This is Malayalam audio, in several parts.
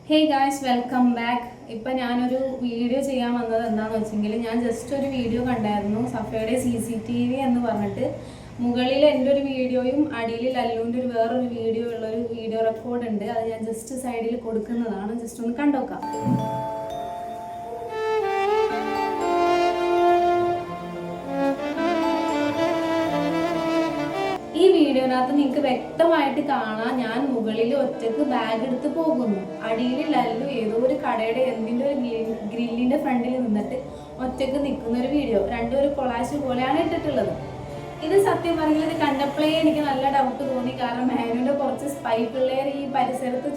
Hey guys, welcome back. ഇപ്പം ഞാനൊരു വീഡിയോ ചെയ്യാൻ വന്നത് എന്താണെന്ന് വെച്ചെങ്കിൽ, ഞാൻ ജസ്റ്റ് ഒരു വീഡിയോ കണ്ടായിരുന്നു സഫയുടെ CCTV എന്ന് പറഞ്ഞിട്ട്. മുകളിൽ എൻ്റെ ഒരു വീഡിയോയും അടിയിൽ ലല്ലുവിൻ്റെ വേറൊരു വീഡിയോ ഉള്ളൊരു വീഡിയോ റെക്കോർഡ് ഉണ്ട്. അത് ഞാൻ ജസ്റ്റ് സൈഡിൽ കൊടുക്കുന്നതാണ്. ജസ്റ്റ് ഒന്ന് കണ്ടോക്കാം. ഈ വീഡിയോനകത്ത് നിങ്ങൾക്ക് വ്യക്തമായിട്ട് കാണാം, ഞാൻ മുകളിൽ ഒറ്റക്ക് ബാഗ് എടുത്ത് പോകുന്നു. അടിയിൽ ലല്ലു ഏതോ ഒരു കടയുടെ എന്തിൻ്റെ ഒരു ഗ്രില്ലിൻ്റെ ഫ്രണ്ടിൽ നിന്നിട്ട് ഒറ്റക്ക് നിൽക്കുന്ന ഒരു വീഡിയോ. രണ്ടും ഒരു കൊളാശ് പോലെയാണ് ഇട്ടിട്ടുള്ളത്. ഇത് സത്യം പറഞ്ഞാൽ ഇത് കണ്ടപ്പോഴേ എനിക്ക് നല്ല ഡൗട്ട് തോന്നി. കാരണം മാനുവിൻ്റെ കുറച്ച് സ്പൈ പിള്ളേർ ഈ പരിസരത്ത്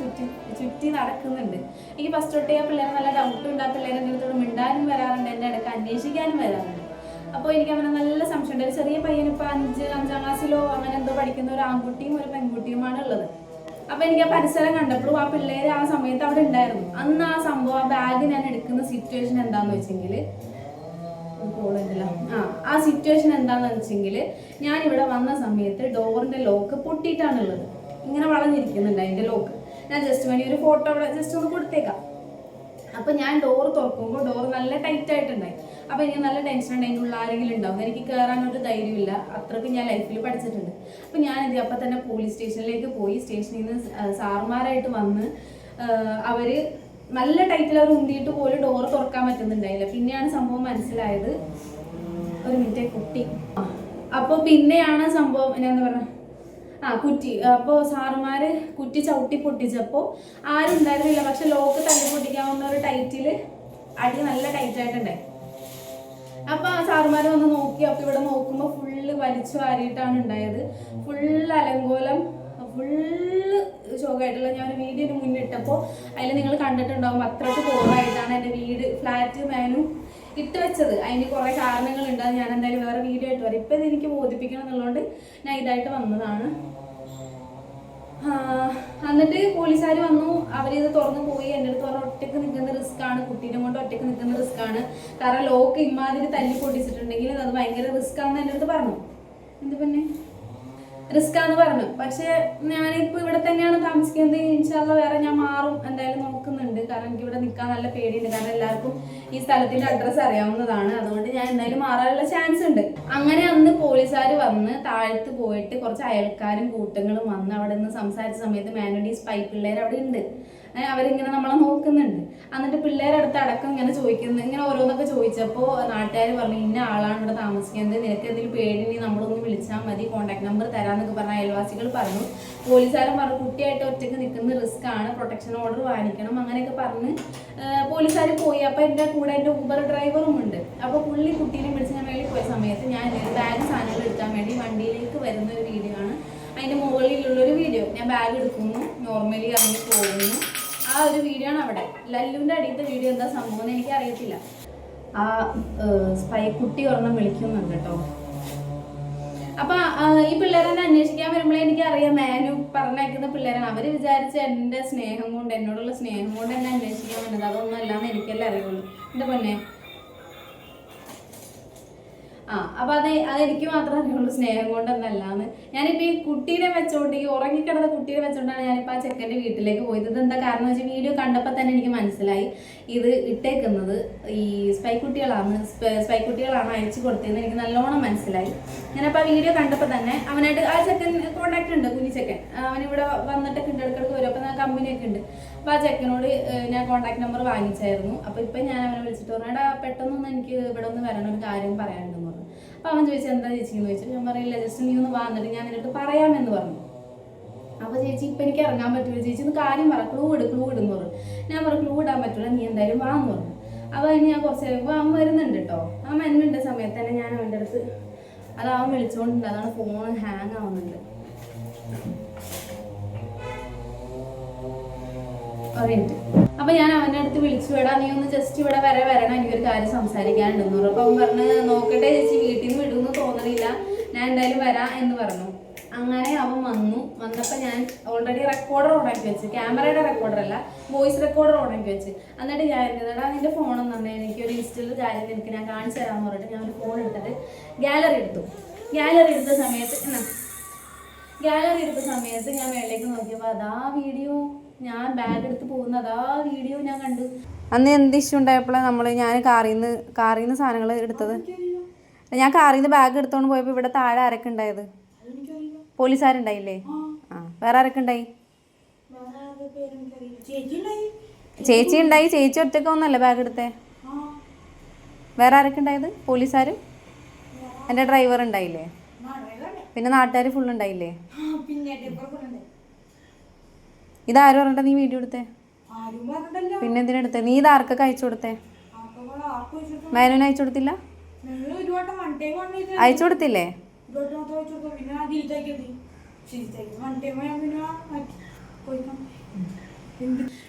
ചുറ്റി നടക്കുന്നുണ്ട്. എനിക്ക് ഫസ്റ്റ് തൊട്ടേ ആ പിള്ളേർ നല്ല ഡൗട്ട് ഉണ്ട്. ആ പിള്ളേരെ എൻ്റെ അടുത്തോട് മിണ്ടാനും വരാറുണ്ട്, എൻ്റെ ഇടയ്ക്ക് അന്വേഷിക്കാനും വരാറുണ്ട്. അപ്പോൾ എനിക്ക് അങ്ങനെ നല്ല സംശയമുണ്ട്. ഒരു ചെറിയ പയ്യൻ ഇപ്പോൾ അഞ്ചാം ക്ലാസ്സിലോ അങ്ങനെ എന്തോ പഠിക്കുന്ന ഒരു ആൺകുട്ടിയും ഒരു പെൺകുട്ടിയുമാണ് ഉള്ളത്. അപ്പോൾ എനിക്ക് ആ പരിസരം കണ്ടപ്പോഴും ആ പിള്ളേർ ആ സമയത്ത് അവിടെ ഉണ്ടായിരുന്നു. അന്ന് ആ സംഭവം, ആ ബാഗ് ഞാൻ എടുക്കുന്ന സിറ്റുവേഷൻ എന്താണെന്ന് വെച്ചെങ്കിൽ, ആ സിറ്റുവേഷൻ എന്താണെന്ന് വെച്ചെങ്കിൽ, ഞാനിവിടെ വന്ന സമയത്ത് ഡോറിൻ്റെ ലോക്ക് പൊട്ടിയിട്ടാണുള്ളത്. ഇങ്ങനെ വളഞ്ഞിരിക്കുന്നുണ്ട് അതിൻ്റെ ലോക്ക്. ഞാൻ ജസ്റ്റ് വേണ്ടി ഒരു ഫോട്ടോ അവിടെ ജസ്റ്റ് ഒന്ന് കൊടുത്തേക്കാം. അപ്പോൾ ഞാൻ ഡോർ തുറക്കുമ്പോൾ ഡോർ നല്ല ടൈറ്റ് ആയിട്ടുണ്ടായി. അപ്പോൾ എനിക്ക് നല്ല ടെൻഷൻ ഉണ്ട്, അതിൻ്റെ ഉള്ളിൽ ആരെങ്കിലും ഉണ്ടാവും. എനിക്ക് കയറാനൊരു ധൈര്യമില്ല. അത്രയ്ക്ക് ഞാൻ ലൈഫിൽ പഠിച്ചിട്ടുണ്ട്. അപ്പോൾ ഞാനെന്ത് അപ്പം തന്നെ പോലീസ് സ്റ്റേഷനിലേക്ക് പോയി. സ്റ്റേഷനിൽ നിന്ന് സാറുമാരായിട്ട് വന്ന് അവർ നല്ല ടൈറ്റിൽ അവർ ഉന്തിയിട്ട് പോലും ഡോർ തുറക്കാൻ പറ്റുന്നുണ്ടായില്ല. പിന്നെയാണ് സംഭവം മനസ്സിലായത്. ഒരു മിനിറ്റ്, കുട്ടി. അപ്പോൾ പിന്നെയാണ് സംഭവം ഞാൻ എന്താ പറയുക, കുറ്റി. അപ്പോൾ സാറുമാർ കുറ്റി ചവിട്ടി പൊട്ടിച്ചപ്പോൾ ആരും ഉണ്ടായിരുന്നില്ല. പക്ഷെ ലോക്ക് തല്ലി പൊട്ടിക്കാവുന്ന ഒരു ടൈറ്റിൽ അടി നല്ല ടൈറ്റായിട്ടുണ്ടായി. അപ്പോൾ സാറുമാർ വന്ന് നോക്കി. അപ്പോൾ ഇവിടെ നോക്കുമ്പോൾ ഫുള്ള് വലിച്ചു വാരിയിട്ടാണ് ഉണ്ടായത്. ഫുള്ള് അലങ്കോലം, ഫുള്ള് ശോകമായിട്ടുള്ള. ഞാൻ ഒരു വീഡിയോന് മുന്നിട്ടപ്പോൾ അതിൽ നിങ്ങൾ കണ്ടിട്ടുണ്ടാകും, അത്രയ്ക്ക് പോറായിട്ടാണ് എൻ്റെ വീട് ഫ്ലാറ്റ് മാനും ഇട്ട് വെച്ചത്. അതിന് കുറേ കാരണങ്ങളുണ്ട്. അത് ഞാൻ എന്തായാലും വേറെ വീഡിയോ ആയിട്ട് വരാം. ഇപ്പം ഇത് എനിക്ക് ബോധിപ്പിക്കണം എന്നുള്ളതുകൊണ്ട് ഞാൻ ഇതായിട്ട് വന്നതാണ്. എന്നിട്ട് പോലീസുകാർ വന്നു. അവരിത് തുറന്നു പോയി. എൻ്റെ അടുത്ത് പറഞ്ഞ ഒറ്റയ്ക്ക് നിൽക്കുന്ന റിസ്ക് ആണ്, കുട്ടീനെ കൊണ്ട് ഒറ്റയ്ക്ക് നിൽക്കുന്ന റിസ്ക് ആണ്. കാരണം ലോക്ക് ഇമാതിരി തല്ലി പൊട്ടിച്ചിട്ടുണ്ടെങ്കിൽ അത് ഭയങ്കര റിസ്ക് ആണെന്ന് എൻ്റെ അടുത്ത് പറഞ്ഞു. എന്ത് പിന്നെ റിസ്ക്കാന്ന് പറഞ്ഞു. പക്ഷേ ഞാനിപ്പോൾ ഇവിടെ തന്നെയാണ് താമസിക്കുന്നത്. ഇൻഷാല്ലാ വേറെ ഞാൻ മാറും എന്തായാലും നോക്കുന്നുണ്ട്. കാരണം എനിക്ക് ഇവിടെ നിൽക്കാൻ നല്ല പേടിയുണ്ട്. കാരണം എല്ലാവർക്കും ഈ സ്ഥലത്തിൻ്റെ അഡ്രസ്സ് അറിയാവുന്നതാണ്. അതുകൊണ്ട് ഞാൻ എന്തായാലും മാറാനുള്ള ചാൻസ് ഉണ്ട്. അങ്ങനെ അന്ന് പോലീസുകാർ വന്ന് താഴത്ത് പോയിട്ട് കുറച്ച് അയൽക്കാരും കൂട്ടങ്ങളും വന്ന് അവിടെ നിന്ന് സംസാരിച്ച സമയത്ത് മാനുവലി സ്പൈ പിള്ളേർ അവിടെ ഉണ്ട്. അവരിങ്ങനെ നമ്മളെ നോക്കുന്നുണ്ട്. എന്നിട്ട് പിള്ളേരടുത്ത് അടക്കം ഇങ്ങനെ ചോദിക്കുന്നു, ഇങ്ങനെ ഓരോന്നൊക്കെ ചോദിച്ചപ്പോൾ നാട്ടുകാർ പറഞ്ഞു, ഇന്ന ആളാണ് ഇവിടെ താമസിക്കുന്നത്, നിനക്ക് എന്തെങ്കിലും പേടിനി നമ്മളൊന്ന് വിളിച്ചാൽ മതി, കോൺടാക്ട് നമ്പർ തരാമെന്നൊക്കെ പറഞ്ഞ അയൽവാസികൾ പറഞ്ഞു. പോലീസുകാരൻ പറഞ്ഞു കുട്ടിയായിട്ട് ഒറ്റയ്ക്ക് നിൽക്കുന്ന റിസ്ക് ആണ്, പ്രൊട്ടക്ഷൻ ഓർഡർ വാങ്ങിക്കണം, അങ്ങനെയൊക്കെ പറഞ്ഞ് പോലീസുകാർ പോയി. അപ്പോൾ എൻ്റെ കൂടെ എൻ്റെ ഊബർ ഡ്രൈവറും ഉണ്ട്. അപ്പോൾ പുള്ളി കുട്ടീനെ വിളിച്ച് ഞാൻ വേണ്ടി പോയ സമയത്ത് ഞാൻ ബാഗ് സാധനങ്ങൾ എടുക്കാൻ വേണ്ടി വണ്ടിയിലേക്ക് വരുന്ന ഒരു വീഡിയോ ആണ്. അതിൻ്റെ മുകളിലുള്ളൊരു വീഡിയോ. ഞാൻ ബാഗ് എടുക്കുന്നു, നോർമലി ഇറങ്ങി പോകുന്നു. ആ ഒരു വീഡിയോ ആണ് അവിടെ. ലല്ലുവിൻ്റെ അടിയത്തെ വീഡിയോ എന്താ സംഭവം എന്ന് എനിക്ക് അറിയത്തില്ല. ആ സ്പൈ കുട്ടി ഒരെണ്ണം വിളിക്കുന്നുണ്ട് കേട്ടോ. അപ്പം ഈ പിള്ളേരെന്നെ അന്വേഷിക്കാൻ വരുമ്പോഴേ എനിക്കറിയാം മാനു പറഞ്ഞേക്കുന്ന പിള്ളേരാണ്. അവർ വിചാരിച്ച എൻ്റെ സ്നേഹം കൊണ്ട്, എന്നോടുള്ള സ്നേഹം കൊണ്ട് എന്നെ അന്വേഷിക്കാൻ വന്നത്. അതൊന്നും അല്ലാന്ന് എനിക്കല്ലേ അറിയുള്ളൂ. എൻ്റെ പൊന്നെ, അപ്പം അതെനിക്ക് മാത്രമേ അറിയുള്ളൂ, സ്നേഹം കൊണ്ടൊന്നല്ലാന്ന്. ഞാനിപ്പോൾ ഈ കുട്ടീനെ വെച്ചോണ്ട്, ഈ ഉറങ്ങിക്കിടന്ന കുട്ടീനെ വെച്ചോണ്ടാണ് ഞാനിപ്പോൾ ആ ചെക്കൻ്റെ വീട്ടിലേക്ക് പോയത്. ഇതെന്താ കാരണം എന്ന് വെച്ചാൽ വീഡിയോ കണ്ടപ്പോൾ തന്നെ എനിക്ക് മനസ്സിലായി ഇത് ഇട്ടേക്കുന്നത് ഈ സ്പൈ കുട്ടികളാണ് അയച്ചു കൊടുത്തതെന്ന് എനിക്ക് നല്ലോണം മനസ്സിലായി. ഞാനപ്പോൾ ആ വീഡിയോ കണ്ടപ്പോൾ തന്നെ അവനായിട്ട് ആ ചെക്കൻ കോൺടാക്ട് ഉണ്ട്, കുഞ്ഞി ചെക്കൻ. അവനിവിടെ വന്നിട്ടൊക്കെ ഉണ്ട്, ഇടയ്ക്കിടയ്ക്ക് വരും. അപ്പോൾ കമ്പനിയൊക്കെ ഉണ്ട്. അപ്പോൾ ആ ചെക്കനോട് ഞാൻ കോൺടാക്ട് നമ്പർ വാങ്ങിച്ചായിരുന്നു. അപ്പോൾ ഇപ്പം ഞാൻ അവനെ വിളിച്ചിട്ട് പറഞ്ഞു, എടാ പെട്ടെന്നൊന്ന് എനിക്ക് ഇവിടെ ഒന്ന് വരണം, ഒരു കാര്യം പറയാനുണ്ടെന്ന് പറഞ്ഞു. അപ്പോൾ അവൻ ചോദിച്ചാൽ എന്താ ചേച്ചിന്ന് ചോദിച്ചു. ഞാൻ പറയില്ല, ജസ്റ്റ് നീ ഒന്ന് വന്നിട്ട് ഞാൻ നിനക്ക് പറയാമെന്ന് പറഞ്ഞു. അപ്പോൾ ചേച്ചി ഇപ്പം എനിക്ക് ഇറങ്ങാൻ പറ്റില്ല ചേച്ചി, ഒന്ന് കാര്യം പറ, ക്ലൂ ഇടുന്നു പറഞ്ഞു. ഞാൻ പറഞ്ഞു ക്ലൂ ഇടാൻ പറ്റില്ല, നീ എന്തായാലും വാന്ന് പറഞ്ഞു. അപ്പോൾ അതിന് ഞാൻ കുറച്ച് കഴിയുമ്പോൾ അവൻ വരുന്നുണ്ട് കേട്ടോ. അവൻ വരുന്നുണ്ട് സമയത്ത് തന്നെ ഞാൻ അവൻ്റെ അടുത്ത്, അത് അവൻ വിളിച്ചുകൊണ്ടുണ്ട്, അതാണ് ഫോൺ ഹാങ് ആവുന്നുണ്ട്. അപ്പൊ ഞാൻ അവൻ്റെ അടുത്ത് വിളിച്ചു, വിടാ നീ ഒന്ന് ജസ്റ്റ് ഇവിടെ വരണം, എനിക്കൊരു കാര്യം സംസാരിക്കാനുണ്ടെന്ന് പറഞ്ഞു. അപ്പൊ അവൻ പറഞ്ഞ് നോക്കട്ടെ ചേച്ചി, വീട്ടിൽ നിന്ന് വിടുമെന്ന് തോന്നണില്ല, ഞാൻ എന്തായാലും വരാം എന്ന് പറഞ്ഞു. അങ്ങനെ അവൻ വന്നപ്പോൾ ഞാൻ ഓൾറെഡി റെക്കോർഡർ ഓണാക്കി വെച്ച്, ക്യാമറയുടെ റെക്കോർഡർ അല്ല, വോയിസ് റെക്കോർഡർ ഓണാക്കി വെച്ച്. എന്നിട്ട് ഞാൻ എടാ നിന്റെ ഫോണെന്ന് പറഞ്ഞാൽ എനിക്കൊരു ഇൻസ്റ്റയിൽ കാര്യം എനിക്ക് ഞാൻ കാണിച്ചു തരാമെന്ന് പറഞ്ഞിട്ട് ഞാൻ ഒരു ഫോൺ എടുത്തിട്ട് ഗാലറി എടുത്തു. ഗാലറി എടുത്ത സമയത്ത് ഞാൻ മേളിലേക്ക് നോക്കിയപ്പോൾ അതാ വീഡിയോ ഞാൻ ബാഗ് എടുത്ത് പോകുന്നത് ആ വീഡിയോ ഞാൻ കണ്ടു. അന്ന് എന്ത് ഇഷ്യൂ ഉണ്ടായപ്പോഴാണ് ഞാൻ കാറിൽ നിന്ന് സാധനങ്ങൾ എടുത്തത്? ഞാൻ കാറിൽ നിന്ന് ബാഗ് എടുത്തോണ്ട് പോയപ്പോൾ ഇവിടെ താഴെ ആരൊക്കെ ഉണ്ടായത്? പോലീസുകാരുണ്ടായില്ലേ? ആ, വേറെ ആരൊക്കെ ഉണ്ടായി? ചേച്ചി ഉണ്ടായി. ചേച്ചി ഒറ്റയ്ക്ക് ഒന്നല്ലേ ബാഗ് എടുത്തേ? വേറെ ആരൊക്കെ ഉണ്ടായത്? പോലീസുകാർ, എൻ്റെ ഡ്രൈവർ ഉണ്ടായില്ലേ? പിന്നെ നാട്ടുകാർ ഫുൾ ഉണ്ടായില്ലേ? ഇതാരും പറഞ്ഞിട്ട് നീ വീഡിയോ എടുത്തേ? പിന്നെ എന്തിനാ എടുത്തേ? നീ ഇത് ആർക്കൊക്കെ അയച്ചു കൊടുത്തേ? മേനുവിന് അയച്ചു കൊടുത്തില്ല? അയച്ചു കൊടുത്തില്ലേ?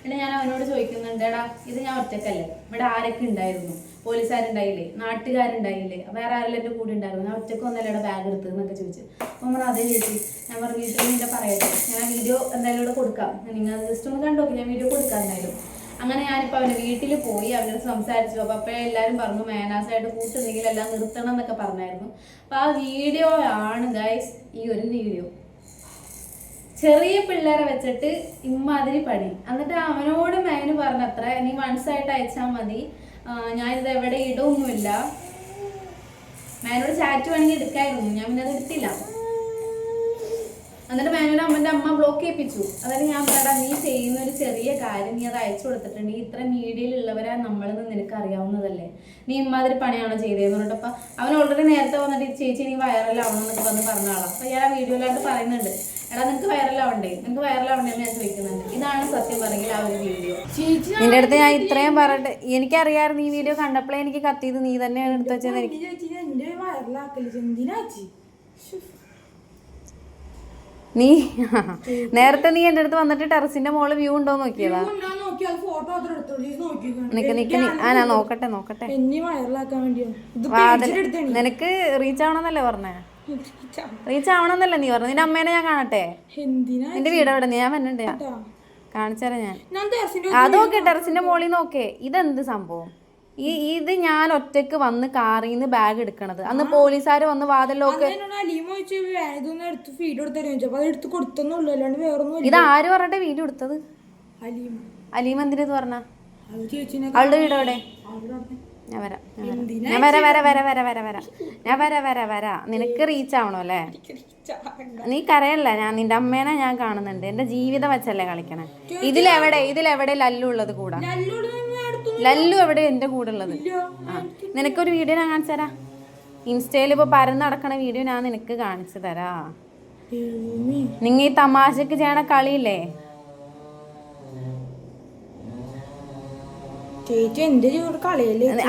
പിന്നെ ഞാൻ അവനോട് ചോദിക്കുന്നുണ്ട്, എടാ ഇത് ഞാൻ ഒറ്റക്കല്ലേ, ഇവിടെ ആരൊക്കെ ഉണ്ടായിരുന്നു? പോലീസുകാരുണ്ടായില്ലേ? നാട്ടുകാരുണ്ടായില്ലേ? വേറെ ആരെല്ലാം എൻ്റെ കൂടെ ഉണ്ടായിരുന്നു? ഞാൻ ഒറ്റക്ക് ഒന്നല്ലേടാ ബാഗ് എടുത്ത് എന്നൊക്കെ ചോദിച്ചു. അപ്പോൾ അതേ ചേച്ചി, ഞാൻ പറഞ്ഞു വീട്ടിൽ നിന്റെ പറയട്ടെ, ഞാൻ വീഡിയോ എന്തായാലും ഇവിടെ കൊടുക്കാം, നിങ്ങൾ ജസ്റ്റ് ഒന്ന് കണ്ടു നോക്കി, ഞാൻ വീഡിയോ കൊടുക്കാം എന്തായാലും. അങ്ങനെ ഞാനിപ്പോൾ അവൻ്റെ വീട്ടിൽ പോയി അവരോട് സംസാരിച്ചു. അപ്പോൾ എല്ലാവരും പറഞ്ഞു മേനാസായിട്ട് കൂട്ടുന്നെങ്കിൽ എല്ലാം നിർത്തണം എന്നൊക്കെ പറഞ്ഞായിരുന്നു. അപ്പോൾ ആ വീഡിയോ ആണ് ഗൈസ് ഈ ഒരു വീഡിയോ. ചെറിയ പിള്ളേരെ വെച്ചിട്ട് ഇമ്മാതിരി പണി. എന്നിട്ട് അവനോട് മേനു പറഞ്ഞത്ര, നീ മനസ്സായിട്ട് അയച്ചാൽ മതി, ഞാനിത് എവിടെ ഇടൊന്നുമില്ല. മേനോട് ചാറ്റ് വേണമെങ്കിൽ എടുക്കായിരുന്നു, ഞാൻ പിന്നെ അത് എടുത്തില്ല. എന്നിട്ട് മേനോട് അമ്മൻ്റെ അമ്മ ബ്ലോക്ക് ചെയ്യിപ്പിച്ചു. അതായത് ഞാൻ പറയാം, നീ ചെയ്യുന്ന ഒരു ചെറിയ കാര്യം നീ അത് അയച്ചു കൊടുത്തിട്ടുണ്ട്, ഇത്ര മീഡിയയിലുള്ളവരെ നമ്മളെന്ന് നിനക്ക് അറിയാവുന്നതല്ലേ, നീ ഇമ്മാതിരി പണിയാണോ ചെയ്തതെന്ന് പറഞ്ഞിട്ടപ്പോൾ അവൻ ഓൾറെഡി നേരത്തെ വന്നിട്ട് ചേച്ചി നീ വൈറലാവണം എന്നൊക്കെ വന്ന് പറഞ്ഞ ആളാണ്. അപ്പോൾ ഞാൻ ആ വീഡിയോയിലായിട്ട് പറയുന്നുണ്ട്, എടാ നിനക്ക് വൈറലാവണ്ടേ എന്ന് ഞാൻ ചോദിക്കുന്നുണ്ട്. ഇതാണ് സത്യം പറഞ്ഞെങ്കിൽ ആ ഒരു വീഡിയോ. നിന്റെ അടുത്ത് ഞാൻ ഇത്രയും പറഞ്ഞിട്ട് എനിക്കറിയാമായിരുന്നു ഈ വീഡിയോ കണ്ടപ്പോഴേ എനിക്ക് കത്തിയത് നീ തന്നെയാണ് എടുത്ത് വെച്ചത്. എനിക്ക് നീ നേരത്തെ നീ എൻ്റെ അടുത്ത് വന്നിട്ട് ടെറസിന്റെ മോള് വ്യൂ ഉണ്ടോ നോക്കിയതാ? ഞാൻ നോക്കട്ടെ. നിനക്ക് റീച്ച് ആവണമെന്നല്ലേ പറഞ്ഞേ? റീച്ച് ആവണമെന്നല്ലേ നീ പറഞ്ഞു? നിന്റെ അമ്മേനെ ഞാൻ കാണട്ടെ? നിന്റെ വീട് എവിടെ? ഞാൻ വന്നിട്ടുണ്ട്, കാണിച്ചുതരാം ഞാൻ. അതൊക്കെ ടെറസിന്റെ മോളിൽ നോക്കേ. ഇതെന്ത് സംഭവം? ഇത് ഞാൻ ഒറ്റക്ക് വന്ന് കാറിൽ നിന്ന് ബാഗ് എടുക്കണത്. അന്ന് പോലീസുകാർ വന്ന് വാതിലൊക്കെ. ഇത് ആര് പറഞ്ഞിട്ട് വീഡിയോ എടുത്തത്? അലീം എന്തിനത് പറഞ്ഞ? അവളുടെ വീട് എവിടെ? ഞാൻ വരാം. നിനക്ക് റീച്ച് ആവണോ അല്ലേ? നീ കരയല്ല, ഞാൻ നിന്റെ അമ്മേനെ ഞാൻ കാണുന്നുണ്ട്. എന്റെ ജീവിതം വെച്ചല്ലേ കളിക്കണേ. ഇതിലെവിടെ ലല്ലു ഉള്ളത് കൂടാ? ലല്ലു എവിടെ എന്റെ കൂടെ ഉള്ളത്? നിനക്കൊരു വീഡിയോ ഞാൻ കാണിച്ചു തരാം. ഇൻസ്റ്റയിൽ ഇപ്പൊ പരന്ന് നടക്കണ വീഡിയോ ഞാൻ നിനക്ക് കാണിച്ചു തരാ. നിങ്ങ ഈ തമാശക്ക് ചെയ്യണ കളിയില്ലേ?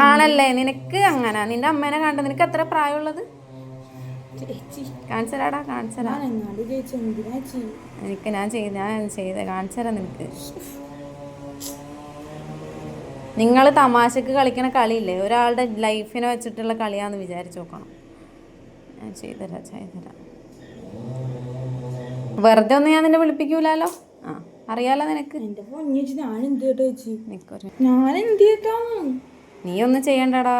ആണല്ലേ? നിനക്ക് അങ്ങനെ നിന്റെ അമ്മേനെ കണ്ട. നിനക്ക് എത്ര പ്രായമുള്ളത്? കാണിച്ചരാടാ, കാണിച്ചരാ. എനിക്ക് ഞാൻ ചെയ്ത കാണിച്ചരാ നിനക്ക്. നിങ്ങൾ തമാശക്ക് കളിക്കണ കളിയില്ലേ, ഒരാളുടെ ലൈഫിനെ വെച്ചിട്ടുള്ള കളിയാന്ന് വിചാരിച്ചു നോക്കണം. ഞാൻ ചെയ്തരാം. വെറുതെ ഒന്നും ഞാൻ നിന്നെ വിളിപ്പിക്കൂലോ. ആ, അറിയാലോ നിനക്ക്. നീ ഒന്നും ചെയ്യണ്ടടാ.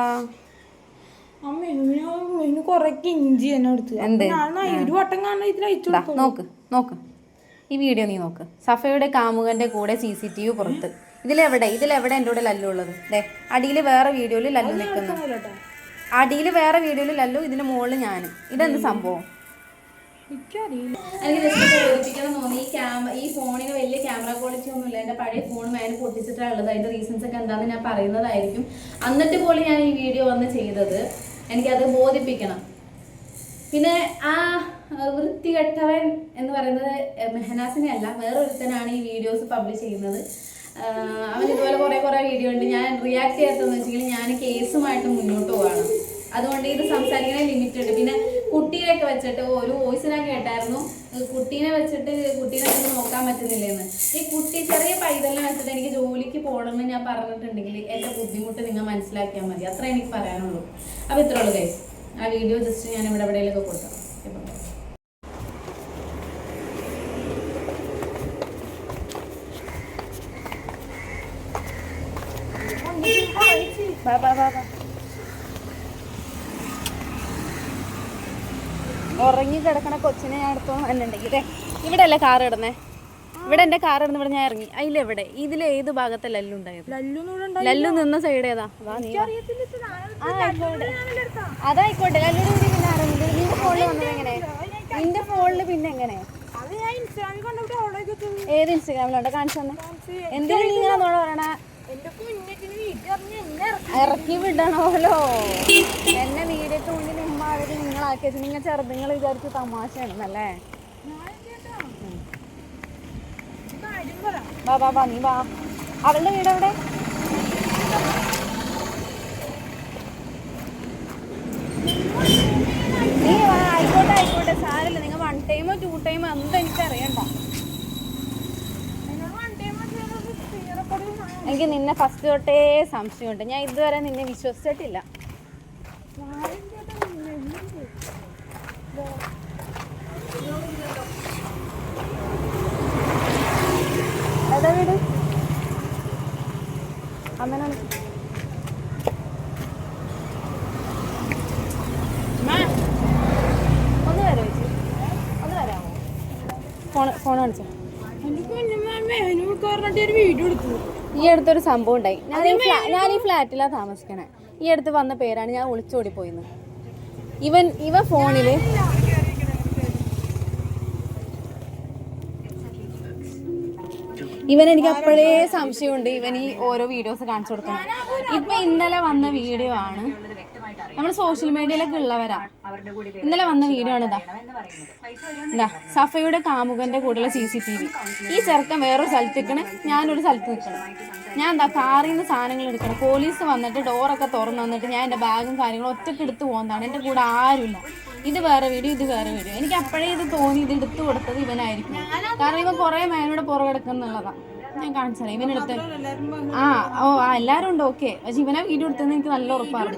നോക്ക് ഈ വീഡിയോ നീ നോക്ക്. സഫയുടെ കാമുകന്റെ കൂടെ CCTV പുറത്ത്. ഇതിലെവിടെ എൻ്റെ കൂടെ ലല്ലു ഉള്ളത്? അടിയിൽ വേറെ വീഡിയോയിൽ ലല്ലു നിൽക്കുന്നു. ഇതിന്റെ മുകളിൽ ഞാൻ. ഇതെന്ത് സംഭവം? എനിക്ക് ജസ്റ്റ് ചോദിപ്പിക്കണം തോന്നി. ഈ ഫോണിന് വലിയ ക്യാമറ ക്വാളിറ്റി ഒന്നുമില്ല. എൻ്റെ പഴയ ഫോൺ മേലെ പൊട്ടിച്ചിട്ടുള്ളത്. അതിൻ്റെ റീസൺസ് ഒക്കെ എന്താണെന്ന് ഞാൻ പറയുന്നതായിരിക്കും. എന്നിട്ട് പോലും ഞാൻ ഈ വീഡിയോ വന്ന് ചെയ്തത് എനിക്കത് ബോധിപ്പിക്കണം. പിന്നെ ആ വൃത്തികെട്ടവൻ എന്ന് പറയുന്നത് മെഹനാസിനെ അല്ല, വേറൊരുത്തനാണ് ഈ വീഡിയോസ് പബ്ലിഷ് ചെയ്യുന്നത്. അവൻ ഇതുപോലെ കുറേ വീഡിയോ ഉണ്ട്. ഞാൻ റിയാക്ട് ചെയ്യാത്തതെന്ന് വെച്ചെങ്കിൽ ഞാൻ കേസുമായിട്ട് മുന്നോട്ട് പോവാണ്. അതുകൊണ്ട് ഇത് സംസാരിക്കണ ലിമിറ്റ് ഉണ്ട്. പിന്നെ കുട്ടീനെയൊക്കെ വെച്ചിട്ട് ഒരു വോയിസ് ഞാൻ കേട്ടായിരുന്നു, കുട്ടീനെ വെച്ചിട്ട് കുട്ടീനെ നോക്കാൻ പറ്റുന്നില്ലെന്ന്. ഈ കുട്ടി ചെറിയ പൈതലിനെ വെച്ചിട്ട് എനിക്ക് ജോലിക്ക് പോകണമെന്ന് ഞാൻ പറഞ്ഞിട്ടുണ്ടെങ്കിൽ എൻ്റെ ബുദ്ധിമുട്ട് നിങ്ങൾ മനസ്സിലാക്കിയാൽ മതി. അത്ര എനിക്ക് പറയാനുള്ളൂ. അപ്പോൾ ഇത്രേ ഉള്ളൂ ഗൈസ്. ആ വീഡിയോ ജസ്റ്റ് ഞാൻ എവിടെയെങ്കിലൊക്കെ കൊടുക്കാം. ഉറങ്ങി കിടക്കണ കൊച്ചിനെ ഞാൻ എടുത്തോണ്ട് വന്നിട്ടുണ്ടെങ്കിൽ ഇവിടെ അല്ലേ കാർ ഇടുന്നേ? ഇവിടെ എന്റെ കാർ ഇരുന്ന് ഇവിടെ ഞാൻ ഇറങ്ങി അതിലെവിടെ ഇതിൽ ഏത് ഭാഗത്തെ ലല്ലു ഉണ്ടായത്? ലല്ലു നിന്ന സൈഡ് ഏതാ? അതായിക്കോട്ടെ ലല്ലുടെ കൂടി പിന്നെ ആരെങ്കിലും നിന്റെ ഫോണിൽ വന്നത് എങ്ങനെ? നിന്റെ ഫോണിൽ പിന്നെ എങ്ങനെ? ഏത് ഇൻസ്റ്റാഗ്രാമിലുണ്ടോ കാണിച്ചു തന്നെ? എന്തിനാ നീ ഇങ്ങനെ നോട് പറയണ? ഇറക്കി വിടണമല്ലോ എന്നെ വീടിന്റെ മുന്നിൽ ഉമ്മാതിരി നിങ്ങളാക്കി വെച്ചു. നിങ്ങൾ ചെറുതുങ്ങൾ വിചാരിച്ച് തമാശയാണെന്നല്ലേ? വാ വാ വാ നീ വാ. അവളുടെ വീട് എവിടെ? നീ വാ. ആയിക്കോട്ടെ ആയിക്കോട്ടെ സാരല്ല. നിങ്ങൾ 1 ടൈമോ 2 ടൈമോ എന്താ എനിക്ക് അറിയണ്ട. എനിക്ക് നിന്നെ ഫസ്റ്റ് തൊട്ടേ സംശയമുണ്ട്. ഞാൻ ഇതുവരെ നിന്നെ വിശ്വസിച്ചിട്ടില്ല. ഏതാ വീട്? അമ്മനാണ്. ഒന്ന് വരോ ചേച്ചി? ഒന്ന് വരാമോ? ഫോൺ കാണിച്ചോ. ഈ അടുത്തൊരു സംഭവം ഉണ്ടായി. ഞാൻ ഈ ഫ്ലാറ്റിലാണ് താമസിക്കണേ. ഈ അടുത്ത് വന്ന പേരാണ്. ഞാൻ ഒളിച്ചോടി പോയിന്ന്. ഇവ ഫോണില് എനിക്ക് അപ്പോഴേ സംശയമുണ്ട്. ഇവൻ ഈ ഓരോ വീഡിയോസ് കാണിച്ചു കൊടുക്കണം. ഇപ്പൊ ഇന്നലെ വന്ന വീഡിയോ ആണ്. നമ്മൾ സോഷ്യൽ മീഡിയയിലൊക്കെ ഉള്ളവരാ. ഇന്നലെ വന്ന വീഡിയോ ആണ് ഇതാ സഫയുടെ കാമുകന്റെ കൂടെയുള്ള CCTV. ഈ ചെറുക്കൻ വേറൊരു സ്ഥലത്ത് നിൽക്കണേ, ഞാനൊരു സ്ഥലത്ത് നിൽക്കണം. ഞാൻ എന്താ കാറിൽ നിന്ന് സാധനങ്ങൾ എടുക്കണം. പോലീസ് വന്നിട്ട് ഡോറൊക്കെ തുറന്നു വന്നിട്ട് ഞാൻ എൻ്റെ ബാഗും കാര്യങ്ങളും ഒറ്റയ്ക്ക് എടുത്ത് പോകുന്നതാണ്. എൻ്റെ കൂടെ ആരുമില്ല. ഇത് വേറെ വീഡിയോ, ഇത് വേറെ വീഡിയോ. എനിക്ക് അപ്പോഴേ ഇത് തോന്നി ഇത് എടുത്തു കൊടുത്തത് ഇവനായിരിക്കും. കാരണം ഇവൻ കുറേ മേനോട് പുറകെടുക്കുന്നുള്ളതാ. ഞാൻ കാണിച്ചത് ഇവനെടുത്ത് എല്ലാവരും ഉണ്ട് ഓക്കെ. പക്ഷെ ഇവനാ വീഡിയോ എടുത്തതെന്ന് എനിക്ക് നല്ല ഉറപ്പാണ്.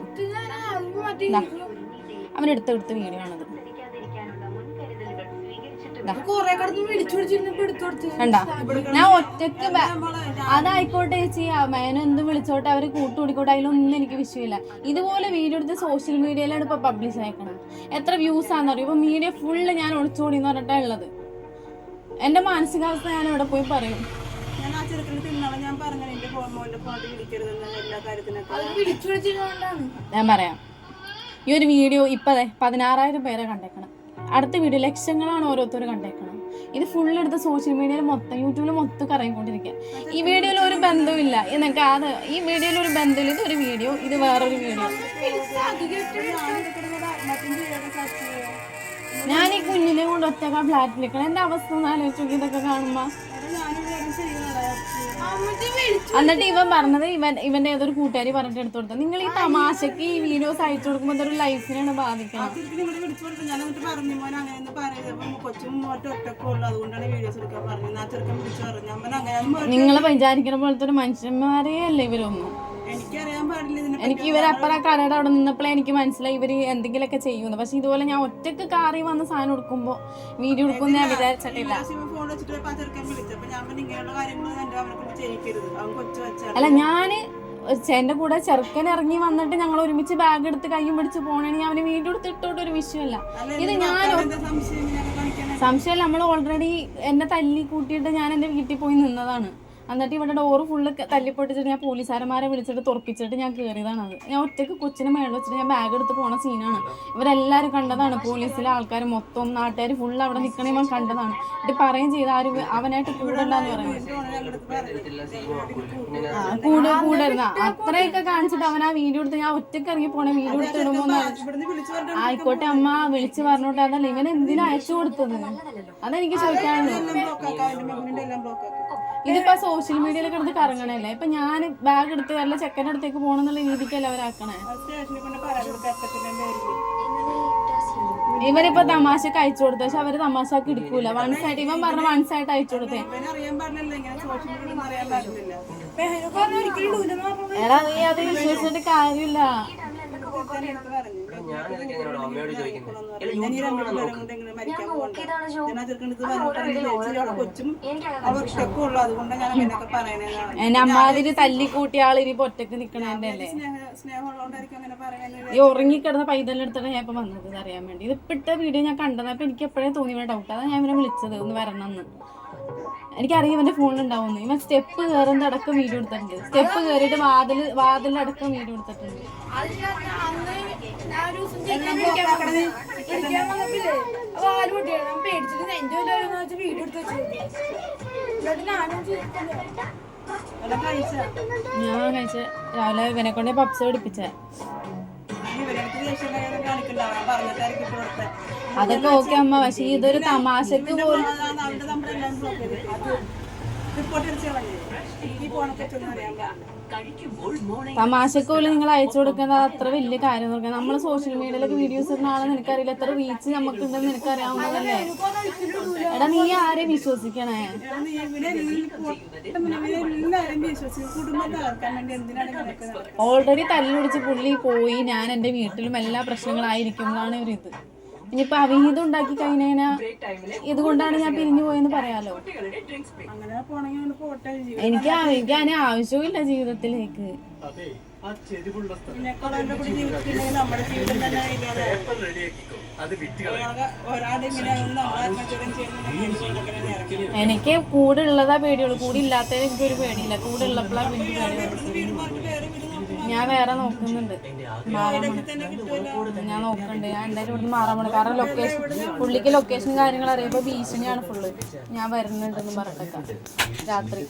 അവനെടുത്ത് വീഡിയോ ആണത്. കണ്ടാ ഞാൻ ഒറ്റക്ക് അതായിക്കോട്ടെ ചേച്ചി. മേന എന്തും വിളിച്ചോട്ടെ, അവര് കൂട്ടുകൂടിക്കോട്ടെ, അതിലൊന്നും എനിക്ക് വിഷയമില്ല. ഇതുപോലെ വീഡിയോ എടുത്ത് സോഷ്യൽ മീഡിയയിലാണ് ഇപ്പൊ പബ്ലിഷ് ആക്കണം. എത്ര വ്യൂസ് ആണെന്നറിയോ? ഇപ്പൊ മീഡിയ ഫുള്ള് ഞാൻ ഒളിച്ചോടി എന്ന് പറഞ്ഞിട്ടാ ഉള്ളത്. എന്റെ മാനസികാവസ്ഥ ഞാൻ ഇവിടെ പോയി പറയും. ഞാൻ പറയാം. ഈ ഒരു വീഡിയോ ഇപ്പൊ 16,000 പേരെ കണ്ടേക്കണം. അടുത്ത വീഡിയോ ലക്ഷങ്ങളാണ് ഓരോരുത്തർ കണ്ടേക്കണം. ഇത് ഫുള്ള് എടുത്ത് സോഷ്യൽ മീഡിയയിൽ മൊത്തം യൂട്യൂബിൽ മൊത്തം കറങ്ങിക്കൊണ്ടിരിക്കുക. ഈ വീഡിയോയിൽ ഒരു ബന്ധമില്ല എന്നൊക്കെ. ഈ വീഡിയോയിൽ ഒരു ബന്ധമില്ല. ഇതൊരു വീഡിയോ, ഇത് വേറൊരു വീഡിയോ. ഞാൻ ഈ കുഞ്ഞിനെ കൊണ്ട് ഒറ്റക്കാ ഫ്ലാറ്റിൽ നിൽക്കണം. എന്റെ അവസ്ഥ ഒന്ന് ആലോചിച്ചു ഇതൊക്കെ കാണുമ്പോ. എന്നിട്ട് ഇവൻ പറഞ്ഞത് ഇവന്റെ ഏതൊരു കൂട്ടുകാരി പറഞ്ഞിട്ട് എടുത്തു കൊടുത്തത്. നിങ്ങൾ ഈ തമാശക്ക് ഈ വീഡിയോസ് അയച്ചു കൊടുക്കുമ്പോൾ അതൊരു ലൈഫിനാണ് ബാധിക്കണം. നിങ്ങൾ വിചാരിക്കുന്ന പോലത്തെ ഒരു മനുഷ്യന്മാരേ അല്ല ഇവരൊന്നും. എനിക്ക് ഇവരപ്പുറം കടയുടെ അവിടെ നിന്നപ്പോഴേ എനിക്ക് മനസ്സിലായി ഇവര് എന്തെങ്കിലുമൊക്കെ ചെയ്യുന്നു. പക്ഷെ ഇതുപോലെ ഞാൻ ഒറ്റക്ക് കാറിൽ വന്ന് സാധനം എടുക്കുമ്പോ വീഡിയോ എടുക്കുമെന്ന് ഞാൻ വിചാരിച്ചിട്ടില്ല. അല്ല ഞാന് എന്റെ കൂടെ ചെറുക്കൻ ഇറങ്ങി വന്നിട്ട് ഞങ്ങൾ ഒരുമിച്ച് ബാഗ് എടുത്ത് കയ്യും പിടിച്ച് പോണെങ്കിൽ അവന് വീഡിയോ എടുത്ത് ഇട്ടോട്ട് ഒരു വിഷയമല്ല. ഇത് ഞാൻ സംശയമല്ല. നമ്മൾ ഓൾറെഡി എന്നെ തല്ലി കൂട്ടിയിട്ട് ഞാൻ എന്റെ വീട്ടിൽ പോയി നിന്നതാണ്. എന്നിട്ട് ഇവിടെ ഡോറ് ഫുള്ള് തല്ലിപ്പൊട്ടിച്ചിട്ട് ഞാൻ പോലീസുകാരന്മാരെ വിളിച്ചിട്ട് തുറപ്പിച്ചിട്ട് ഞാൻ കയറിയതാണത്. ഞാൻ ഒറ്റയ്ക്ക് കൊച്ചിനെ മേളിൽ വെച്ചിട്ട് ഞാൻ ബാഗ് എടുത്ത് പോണ സീനാണ്. ഇവരെല്ലാവരും കണ്ടതാണ്. പോലീസിലെ ആൾക്കാർ മൊത്തം നാട്ടുകാർ ഫുള്ള് അവിടെ നിൽക്കണേ ഞാൻ കണ്ടതാണ്. ഇത് പറയുകയും ചെയ്ത് ആരും അവനായിട്ട് കൂടണ്ടെന്ന് പറയുന്നത്. കൂടായിരുന്ന അത്രയൊക്കെ കാണിച്ചിട്ട് അവൻ ആ വീഡിയോ എടുത്ത് ഞാൻ ഒറ്റയ്ക്ക് ഇറങ്ങി പോണേ വീഡിയോ എടുത്ത് ഇടുമ്പോന്നാണ്. ആയിക്കോട്ടെ അമ്മ വിളിച്ച് പറഞ്ഞോട്ടെ. അതല്ല ഇവൻ എന്തിനാ അയച്ചു കൊടുത്തത്? അതെനിക്ക് ചോദിക്കാനുള്ളൂ. ഇതിപ്പോ സോഷ്യൽ മീഡിയയിൽ കിടന്ന് കറങ്ങണല്ലേ. ഇപ്പൊ ഞാൻ ബാഗ് എടുത്ത് വല്ല ചെക്കൻ്റെ അടുത്തേക്ക് പോകണമെന്നുള്ള രീതിക്കല്ല അവരാക്കണേ. ഇവരിപ്പോ തമാശക്ക് അയച്ചു കൊടുത്തു. പക്ഷെ അവര് തമാശക്ക് എടുക്കൂല. വൺസായിട്ട് ഇവൻ പറഞ്ഞ വൺസായിട്ട് അയച്ചു കൊടുത്തേ. എടാ നീ അത് വിശ്വസിച്ചിട്ട് കാര്യമില്ല. എന്നെ അമ്മാതിരി തല്ലിക്കൂട്ടിയ ആള് ഇനി ഒറ്റക്ക് നിക്കണേന്റെ അല്ലേ? ഈ ഉറങ്ങിക്കിടന്ന പൈതലെടുത്തിട്ട് ഞാൻ ഇപ്പൊ വന്നത് അറിയാൻ വേണ്ടി. ഇതിപ്പിട്ട വീഡിയോ ഞാൻ കണ്ടത്. അപ്പൊ എനിക്ക് എപ്പോഴേ തോന്നിയ ഡൗട്ട്. അതാ ഞാൻ ഇവനെ വിളിച്ചത് ഒന്ന് വരണമെന്ന്. എനിക്കറിയാം ഇവന്റെ ഫോണിലുണ്ടാവുന്നു. ഇവൻ സ്റ്റെപ്പ് കയറുന്ന അടക്കം വീഡിയോ എടുത്തിട്ടുണ്ട്. സ്റ്റെപ്പ് കയറിയിട്ട് വാതിലടക്കം വീഡിയോ എടുത്തിട്ടുണ്ട്. ഞാൻ കഴിച്ച രാവിലെ ഇവനെ കൊണ്ട് പപ്സ് പഠിപ്പിച്ച. അതൊക്കെ ഓക്കെ അമ്മ, പക്ഷെ ഇതൊരു തമാശക്ക് പോലും നിങ്ങൾ അയച്ചു കൊടുക്കുന്നത് അത്ര വലിയ കാര്യം നോക്കാം. നമ്മള് സോഷ്യൽ മീഡിയയിലൊക്കെ വീഡിയോസ് ഇടുന്ന ആളെന്ന് എനിക്കറിയില്ല. എത്ര റീച്ച് നമുക്കുണ്ടെന്ന് നിനക്കറിയാവുന്നതല്ലേ. എടാ നീ ആരെയും വിശ്വസിക്കണേ? ഓൾറെഡി തല്ലുപിടിച്ച് പുള്ളി പോയി. ഞാൻ എന്റെ വീട്ടിലും എല്ലാ പ്രശ്നങ്ങളായിരിക്കുമ്പോഴാണ് ഒരിത്. ഇനിയിപ്പൊ അവിഹിതം ഉണ്ടാക്കി കഴിഞ്ഞാ ഇതുകൊണ്ടാണ് ഞാൻ പിരിഞ്ഞു പോയെന്ന് പറയാലോ. എനിക്ക് അതിന് ആവശ്യമില്ല ജീവിതത്തിലേക്ക്. എനിക്ക് കൂടെ ഉള്ളതാ പേടിയുള്ളൂ. കൂടെ ഇല്ലാത്തതിന് എനിക്കൊരു പേടിയില്ല. കൂടെ ഉള്ളപ്പോഴാ എനിക്ക് പേടിയുള്ളൂ. ഞാൻ വേറെ നോക്കുന്നുണ്ട്. ഞാൻ നോക്കണ്ട്. ഞാൻ എന്തായാലും ഇവിടുന്ന് മാറാൻ പോണേ. കാരണം പുള്ളിക്ക് ലൊക്കേഷൻ കാര്യങ്ങൾ അറിയുമ്പോ ഭീഷണിയാണ് ഫുള്ള്. ഞാൻ വരുന്നുണ്ടെന്ന് പറഞ്ഞേക്കാം രാത്രി.